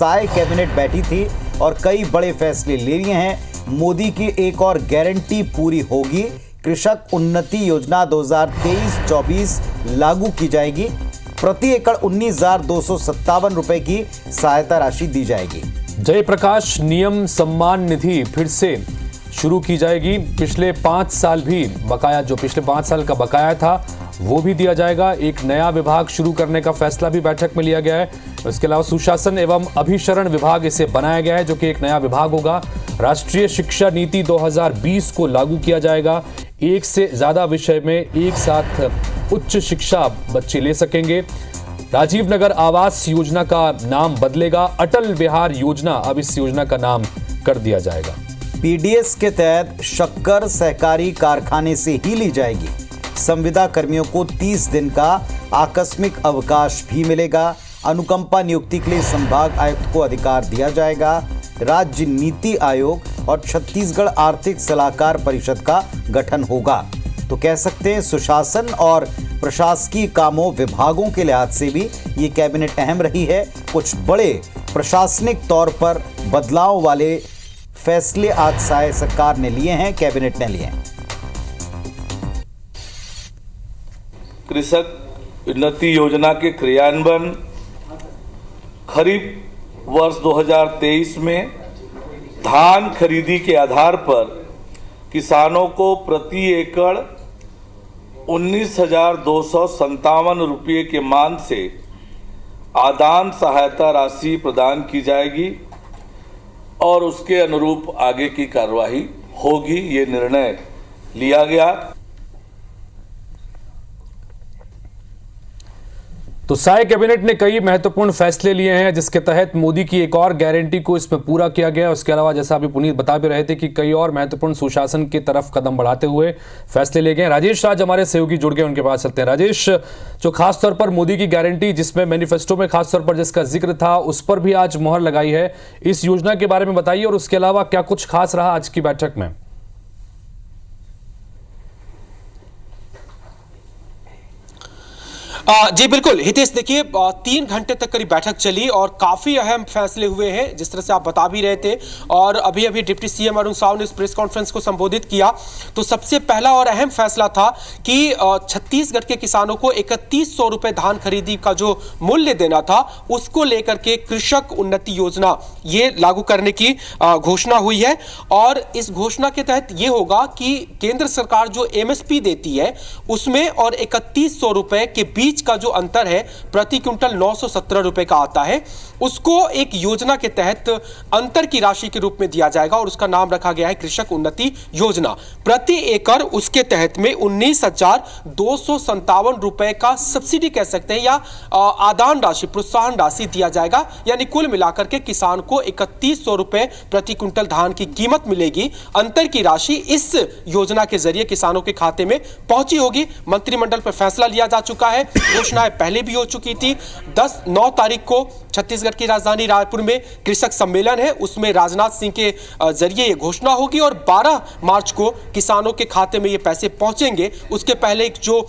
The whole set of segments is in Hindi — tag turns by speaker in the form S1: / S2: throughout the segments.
S1: साय कैबिनेट बैठी थी और कई बड़े फैसले ले लिए हैं। मोदी की एक और गारंटी पूरी होगी। कृषक उन्नति योजना 2023-24 लागू की जाएगी। प्रति एकड़ 19,257 रुपए की सहायता राशि दी जाएगी।
S2: जयप्रकाश नियम सम्मान निधि फिर से शुरू की जाएगी। पिछले 5 साल भी बकाया, जो पिछले 5 साल का बकाया था वो भी दिया जाएगा। एक नया विभाग शुरू करने का फैसला भी बैठक में लिया गया है। इसके अलावा सुशासन एवं अभिसरण विभाग इसे बनाया गया है, जो कि एक नया विभाग होगा। राष्ट्रीय शिक्षा नीति 2020 को लागू किया जाएगा। एक से ज्यादा विषय में एक साथ उच्च शिक्षा बच्चे ले सकेंगे। राजीव नगर आवास योजना का नाम बदलेगा। अटल बिहार योजना अब इस योजना का नाम कर दिया जाएगा।
S1: पीडीएस के तहत शक्कर सहकारी कारखाने से ही ली जाएगी। संविदा कर्मियों को 30 दिन का आकस्मिक अवकाश भी मिलेगा। अनुकंपा नियुक्ति के लिए संभाग आयुक्त को अधिकार दिया जाएगा। राज्य नीति आयोग और छत्तीसगढ़ आर्थिक सलाहकार परिषद का गठन होगा। तो कह सकते हैं सुशासन और प्रशासकीय कामों विभागों के लिहाज से भी ये कैबिनेट अहम रही है। कुछ बड़े प्रशासनिक तौर पर बदलाव वाले फैसले आज साय सरकार ने लिए हैं, कैबिनेट ने लिए हैं।
S3: कृषक उन्नति योजना के क्रियान्वयन खरीफ वर्ष 2023 में धान खरीदी के आधार पर किसानों को प्रति एकड़ 19,257 रुपये के मान से आदान सहायता राशि प्रदान की जाएगी और उसके अनुरूप आगे की कार्यवाही होगी। ये निर्णय लिया गया।
S2: तो साय कैबिनेट ने कई महत्वपूर्ण फैसले लिए हैं, जिसके तहत मोदी की एक और गारंटी को इसमें पूरा किया गया। उसके अलावा जैसा अभी पुनीत बता भी रहे थे कि कई और महत्वपूर्ण सुशासन की तरफ कदम बढ़ाते हुए फैसले लिए गए। राजेश आज हमारे सहयोगी जुड़ गए, उनके पास चलते हैं। राजेश, जो खासतौर पर मोदी की गारंटी, जिसमें मैनिफेस्टो में खासतौर पर जिसका जिक्र था, उस पर भी आज मोहर लगाई है। इस योजना के बारे में बताइए और उसके अलावा क्या कुछ खास रहा आज की बैठक में?
S4: जी बिल्कुल हितेश, देखिए 3 घंटे तक करीब बैठक चली और काफी अहम फैसले हुए हैं, जिस तरह से आप बता भी रहे थे। और अभी अभी डिप्टी सीएम अरुण साव ने इस प्रेस कॉन्फ्रेंस को संबोधित किया तो सबसे पहला और अहम फैसला था कि छत्तीसगढ़ के किसानों को 3100 रुपए धान खरीदी का जो मूल्य देना था, उसको लेकर के कृषक उन्नति योजना ये लागू करने की घोषणा हुई है। और इस घोषणा के तहत ये होगा कि केंद्र सरकार जो एमएसपी देती है उसमें और 3100 रुपए के बीच का जो अंतर है, प्रति क्विंटल 917 रुपए का आता है, उसको एक योजना के तहत अंतर की राशि के रूप में दिया जाएगा और उसका नाम रखा गया है कृषक उन्नति योजना। प्रति एकड़ उसके तहत में 19,257 रुपए का सब्सिडी कह सकते हैं या आदान राशि, प्रोत्साहन राशि दिया जाएगा। यानी कुल मिलाकर के किसान को 3100 रुपए प्रति क्विंटल धान की कीमत मिलेगी। अंतर की राशि इस योजना के जरिए किसानों के खाते में पहुंची होगी। मंत्रिमंडल पर फैसला लिया जा चुका है, घोषणाएं पहले भी हो चुकी थी। 9 तारीख को छत्तीसगढ़ की राजधानी रायपुर में कृषक सम्मेलन है, उसमें राजनाथ सिंह के जरिए ये घोषणा होगी और 12 मार्च को किसानों के खाते में ये पैसे पहुंचेंगे। उसके पहले एक जो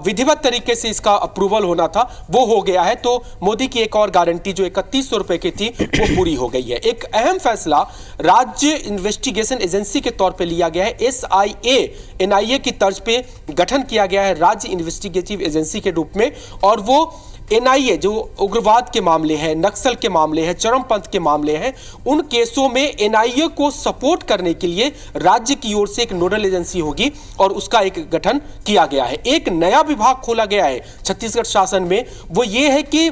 S4: विधिवत तरीके से इसका अप्रूवल होना था वो हो गया है। तो मोदी की एक और गारंटी जो 3100 रुपए की थी वो पूरी हो गई है। एक अहम फैसला राज्य इन्वेस्टिगेशन एजेंसी के तौर पर लिया गया है। SIA NIA की तर्ज पे गठन किया गया है राज्य इन्वेस्टिगेटिव एजेंसी के रूप में। और वो NIA जो उग्रवाद के मामले हैं, नक्सल के मामले हैं, चरमपंथ के मामले हैं, उन केसों में NIA को सपोर्ट करने के लिए राज्य की ओर से एक नोडल एजेंसी होगी और उसका एक गठन किया गया है। एक नया विभाग खोला गया है छत्तीसगढ़ शासन में, वो ये है कि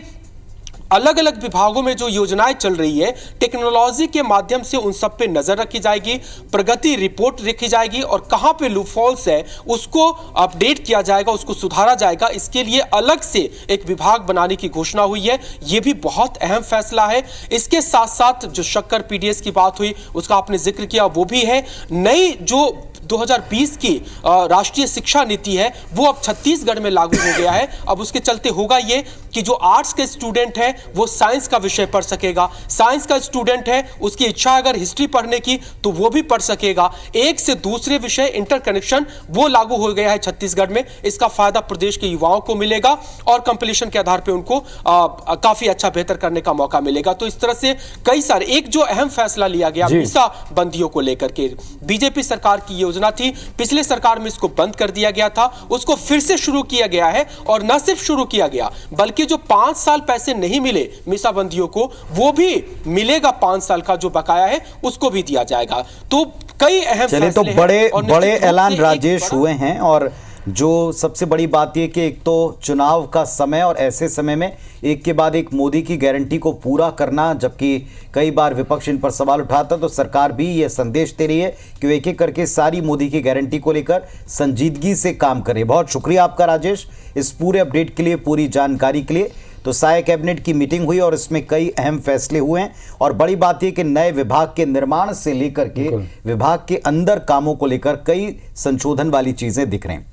S4: अलग अलग विभागों में जो योजनाएं चल रही है, टेक्नोलॉजी के माध्यम से उन सब पे नजर रखी जाएगी, प्रगति रिपोर्ट रखी जाएगी और कहां पे लूपहोल्स है उसको अपडेट किया जाएगा, उसको सुधारा जाएगा। इसके लिए अलग से एक विभाग बनाने की घोषणा हुई है। यह भी बहुत अहम फैसला है। इसके साथ साथ जो शक्कर पीडीएस की बात हुई उसका आपने जिक्र किया, वो भी है। नई जो 2020 की राष्ट्रीय शिक्षा नीति है वो अब छत्तीसगढ़ में लागू हो गया है। अब उसके चलते होगा ये कि जो आर्ट्स के स्टूडेंट है वो साइंस का विषय पढ़ सकेगा, साइंस का स्टूडेंट है उसकी इच्छा अगर हिस्ट्री पढ़ने की तो वो भी पढ़ सकेगा। एक से दूसरे विषय इंटरकनेक्शन वो लागू हो गया है छत्तीसगढ़ में। इसका फायदा प्रदेश के युवाओं को मिलेगा और कंपटीशन के आधार पे उनको काफी अच्छा बेहतर करने का मौका मिलेगा। तो इस तरह से कई सारे, एक जो अहम फैसला लिया गया मीसा बंदियों को लेकर के, बीजेपी सरकार की योजना थी, पिछले सरकार में इसको बंद कर दिया गया था, उसको फिर से शुरू किया गया है। और न सिर्फ शुरू किया गया बल्कि जो 5 साल पैसे नहीं मिले मीसाबंदियों को वो भी मिलेगा, 5 साल का जो बकाया है उसको भी दिया जाएगा। तो कई अहम
S1: चले तो बड़े ऐलान राजेश हुए हैं। और जो सबसे बड़ी बात यह कि एक तो चुनाव का समय और ऐसे समय में एक के बाद एक मोदी की गारंटी को पूरा करना, जबकि कई बार विपक्ष इन पर सवाल उठाता, तो सरकार भी यह संदेश दे रही है कि वो एक एक करके सारी मोदी की गारंटी को लेकर संजीदगी से काम करे। बहुत शुक्रिया आपका राजेश, इस पूरे अपडेट के लिए, पूरी जानकारी के लिए। तो साय कैबिनेट की मीटिंग हुई और इसमें कई अहम फैसले हुए हैं और बड़ी बात यह कि नए विभाग के निर्माण से लेकर के विभाग के अंदर कामों को लेकर कई संशोधन वाली चीजें दिख रहे हैं।